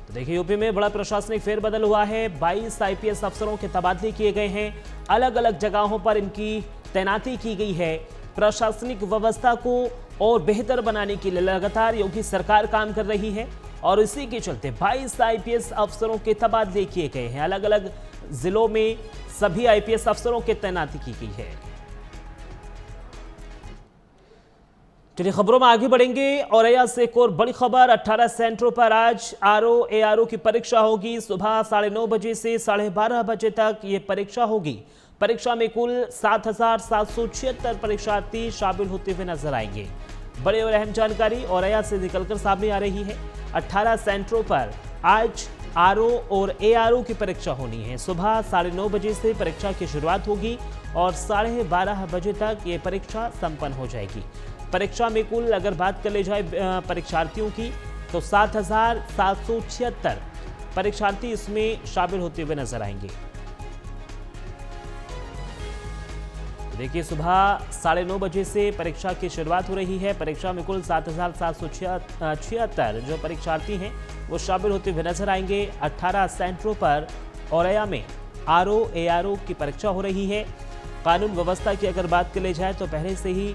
तो देखिए, यूपी में बड़ा प्रशासनिक फेरबदल हुआ है। 22 आईपीएस अफसरों के तबादले किए गए हैं। अलग अलग जगहों पर इनकी तैनाती की गई है। प्रशासनिक व्यवस्था को और बेहतर बनाने के लिए लगातार योगी सरकार काम कर रही है और इसी के चलते 22 आईपीएस अफसरों के तबादले किए गए हैं। अलग अलग जिलों में सभी आईपीएस अफसरों की तैनाती की गई है। चलिए खबरों में आगे बढ़ेंगे। औरैया से एक और बड़ी खबर। 18 सेंटरों पर आज आरओ एआरओ की परीक्षा होगी। सुबह 9:30 बजे से 12:30 बजे तक ये परीक्षा होगी। परीक्षा में कुल 7,776 परीक्षार्थी शामिल होते हुए नजर आएंगे। बड़ी और अहम जानकारी औरैया से निकलकर सामने आ रही है। 18 सेंटरों पर आज आरओ और एआरओ की परीक्षा होनी है। सुबह 9:30 बजे से परीक्षा की शुरुआत होगी और 12:30 बजे तक ये परीक्षा संपन्न हो जाएगी। परीक्षा में कुल अगर बात कर ली जाए परीक्षार्थियों की तो 7,776 परीक्षार्थी इसमें शामिल होते हुए नजर आएंगे। देखिए, सुबह 9:30 बजे से परीक्षा की शुरुआत हो रही है। परीक्षा में कुल 7,776 जो परीक्षार्थी हैं वो शामिल होते हुए नजर आएंगे। 18 सेंटरों पर औरैया में आरओ एआरओ की परीक्षा हो रही है। कानून व्यवस्था की अगर बात कर ली जाए तो पहले से ही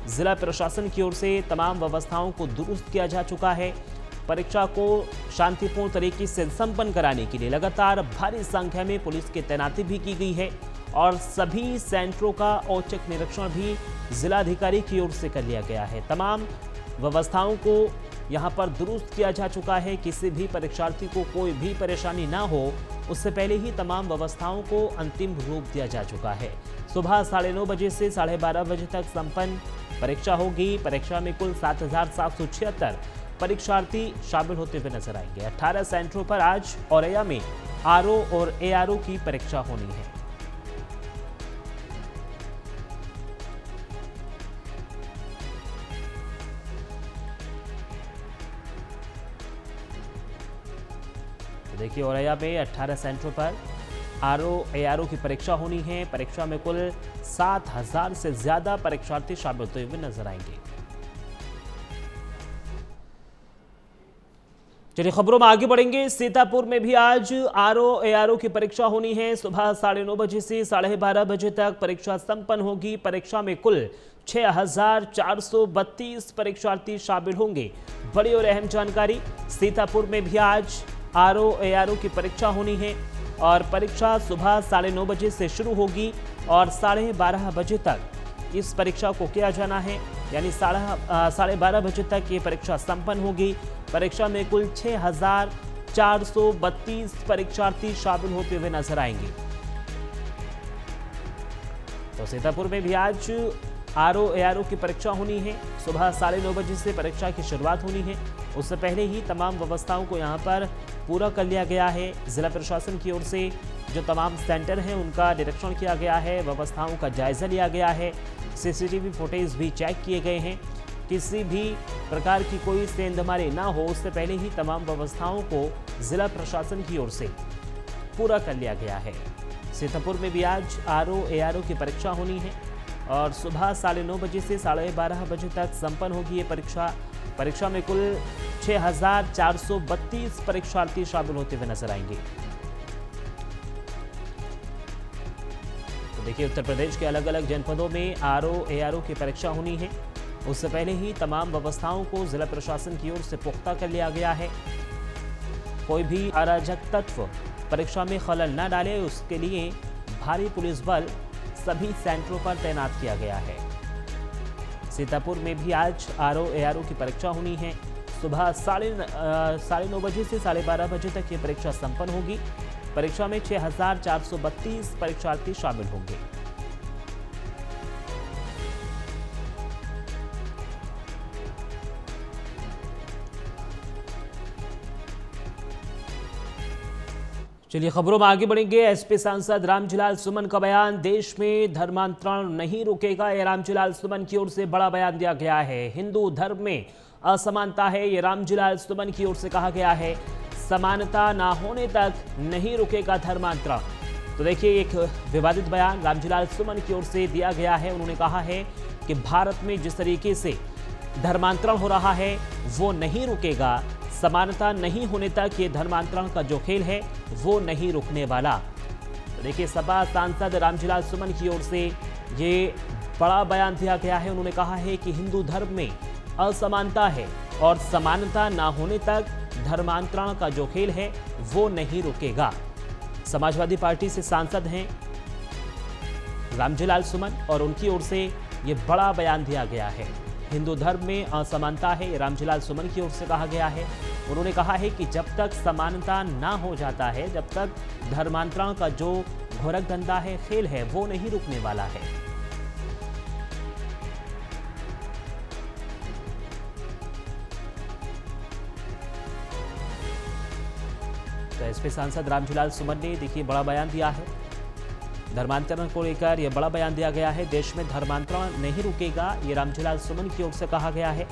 जिला प्रशासन की ओर से तमाम व्यवस्थाओं को दुरुस्त किया जा चुका है। परीक्षा को शांतिपूर्ण तरीके से संपन्न कराने के लिए लगातार भारी संख्या में पुलिस की तैनाती भी की गई है और सभी सेंटरों का औचक निरीक्षण भी जिलाधिकारी की ओर से कर लिया गया है। तमाम व्यवस्थाओं को यहां पर दुरुस्त किया जा चुका है। किसी भी परीक्षार्थी को कोई भी परेशानी ना हो, उससे पहले ही तमाम व्यवस्थाओं को अंतिम रूप दिया जा चुका है। सुबह 9:30 बजे से 12:30 बजे तक संपन्न परीक्षा होगी। परीक्षा में कुल 7,776 परीक्षार्थी शामिल होते हुए नजर आएंगे। 18 सेंटरों पर आज औरैया में आरओ और एआरओ की परीक्षा होनी है। देखिए, औरैया में 18 सेंटरों पर आरओ एआरओ की परीक्षा होनी है। परीक्षा में कुल 7,000 से ज्यादा परीक्षार्थी शामिल होते हुए नजर आएंगे। चलिए खबरों में आगे बढ़ेंगे। सीतापुर में भी आज आरओ एआरओ की परीक्षा होनी है। सुबह 9:30 बजे से 12:30 बजे तक परीक्षा संपन्न होगी। परीक्षा में कुल 6,432 परीक्षार्थी शामिल होंगे। बड़ी और अहम जानकारी, सीतापुर में भी आज आरओ एआरओ की परीक्षा होनी है और परीक्षा सुबह 9:30 बजे से शुरू होगी और 12:30 बजे तक इस परीक्षा को किया जाना है। यानी 12:30 बजे तक ये परीक्षा संपन्न होगी। परीक्षा में कुल 6,432 परीक्षार्थी शामिल होते हुए नजर आएंगे। तो सीतापुर में भी आज आरओ एआरओ की परीक्षा होनी है। सुबह 9:30 बजे से परीक्षा की शुरुआत होनी है। उससे पहले ही तमाम व्यवस्थाओं को यहाँ पर पूरा कर लिया गया है। जिला प्रशासन की ओर से जो तमाम सेंटर हैं उनका निरीक्षण किया गया है, व्यवस्थाओं का जायजा लिया गया है, सीसीटीवी फुटेज भी चेक किए गए हैं। किसी भी प्रकार की कोई सेंधमारी ना हो, उससे पहले ही तमाम व्यवस्थाओं को जिला प्रशासन की ओर से पूरा कर लिया गया है। सीतापुर में भी आज आरओ एआरओ की परीक्षा होनी है और सुबह 9:30 बजे से 12:30 बजे तक संपन्न होगी ये परीक्षा। परीक्षा में कुल 6,432 परीक्षार्थी शामिल होते हुए नजर आएंगे। तो देखिए, उत्तर प्रदेश के अलग अलग जनपदों में आरओ एआरओ की परीक्षा होनी है। उससे पहले ही तमाम व्यवस्थाओं को जिला प्रशासन की ओर से पुख्ता कर लिया गया है। कोई भी अराजक तत्व परीक्षा में खलल न डाले, उसके लिए भारी पुलिस बल सभी सेंटरों पर तैनात किया गया है। सीतापुर में भी आज आरओ एआरओ की परीक्षा होनी है। सुबह 9:30 बजे से 12:30 बजे तक ये परीक्षा संपन्न होगी। परीक्षा में 6,432 परीक्षार्थी शामिल होंगे। चलिए खबरों में आगे बढ़ेंगे। एसपी सांसद रामजीलाल सुमन का बयान, देश में धर्मांतरण नहीं रुकेगा। ये रामजीलाल सुमन की ओर से बड़ा बयान दिया गया है। हिंदू धर्म में असमानता है, ये रामजीलाल सुमन की ओर से कहा गया है। समानता ना होने तक नहीं रुकेगा धर्मांतरण। तो देखिए, एक विवादित बयान रामजीलाल सुमन की ओर से दिया गया है। उन्होंने कहा है कि भारत में जिस तरीके से धर्मांतरण हो रहा है वो नहीं रुकेगा। समानता नहीं होने तक ये धर्मांतरण का जो खेल है वो नहीं रुकने वाला। तो देखिए, सपा सांसद रामजीलाल सुमन की ओर से ये बड़ा बयान दिया गया है। उन्होंने कहा है कि हिंदू धर्म में असमानता है और समानता ना होने तक धर्मांतरण का जो खेल है वो नहीं रुकेगा। समाजवादी पार्टी से सांसद हैं रामजीलाल सुमन और उनकी ओर से ये बड़ा बयान दिया गया है। हिंदू धर्म में असमानता है, रामजीलाल सुमन की ओर से कहा गया है। उन्होंने कहा है कि जब तक समानता ना हो जाता है, जब तक धर्मांतरण का जो घोरक धंधा है, खेल है, वो नहीं रुकने वाला है। तो एसपी सांसद रामजीलाल सुमन ने देखिए बड़ा बयान दिया है। धर्मांतरण को लेकर यह बड़ा बयान दिया गया है। देश में धर्मांतरण नहीं रुकेगा, ये रामजीलाल सुमन की ओर से कहा गया है।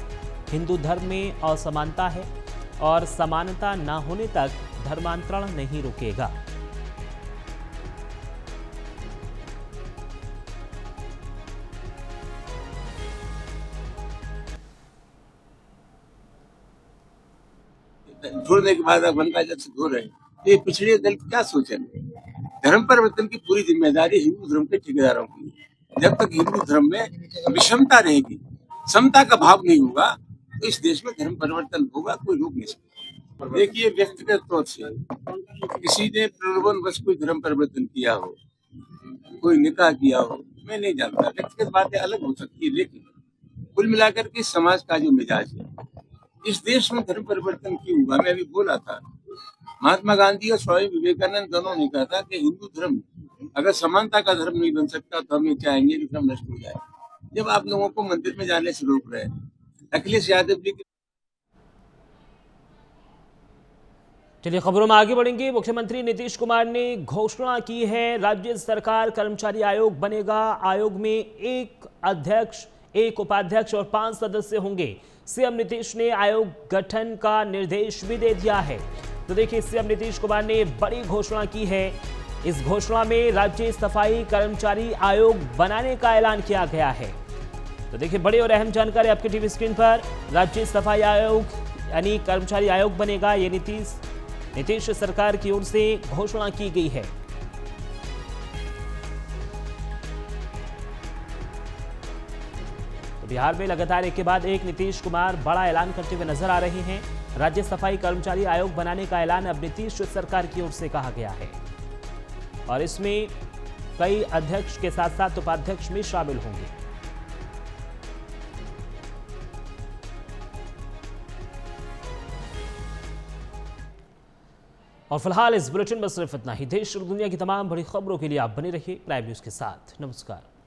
हिंदू धर्म में असमानता है और समानता ना होने तक धर्मांतरण नहीं रुकेगा। छोड़ने के बाद वन का जब से धो रहे ये पिछड़े दल क्या सोचेंगे। धर्म परिवर्तन की पूरी जिम्मेदारी हिंदू धर्म के ठेकेदारों की है। जब तक हिंदू धर्म में विषमता रहेगी, समता का भाव नहीं होगा, तो इस देश में धर्म परिवर्तन होगा, कोई रोक नहीं सकता। देखिए, व्यक्तिगत तौर से किसी ने प्रलोभन बस कोई धर्म परिवर्तन किया हो, कोई निकाह किया हो, मैं नहीं जानता। व्यक्तिगत बातें अलग हो सकती है, लेकिन कुल मिलाकर के समाज का जो मिजाज है, इस देश में धर्म परिवर्तन क्यों हुआ। मैं अभी बोला था, महात्मा गांधी और स्वामी विवेकानंद दोनों ने कहा था कि हिंदू धर्म अगर समानता का धर्म नहीं बन सकता तो हम ये चाहेंगे कि धर्म नष्ट हो जाए। जब आप लोगों को मंदिर में जाने से रोक रहे हैं, अखिलेश यादव जी के। चलिए खबरों में आगे बढ़ेंगे। मुख्यमंत्री नीतीश कुमार ने घोषणा की है, राज्य सरकार कर्मचारी आयोग बनेगा। आयोग में एक अध्यक्ष, एक उपाध्यक्ष और 5 सदस्य होंगे। सीएम नीतीश ने आयोग गठन का निर्देश भी दे दिया है। तो देखिए, सीएम नीतीश कुमार ने बड़ी घोषणा की है। इस घोषणा में राज्य सफाई कर्मचारी आयोग बनाने का ऐलान किया गया है। तो देखिए, बड़ी और अहम जानकारी आपके टीवी स्क्रीन पर। राज्य सफाई आयोग यानी कर्मचारी आयोग बनेगा, ये नीतीश सरकार की ओर से घोषणा की गई है। बिहार में लगातार एक के बाद एक नीतीश कुमार बड़ा ऐलान करते हुए नजर आ रहे हैं। राज्य सफाई कर्मचारी आयोग बनाने का ऐलान अब नीतीश सरकार की ओर से कहा गया है और इसमें कई अध्यक्ष के साथ साथ उपाध्यक्ष भी शामिल होंगे। और फिलहाल इस बुलेटिन में सिर्फ इतना ही। देश और दुनिया की तमाम बड़ी खबरों के लिए आप बने रहिए प्राइम न्यूज के साथ। नमस्कार।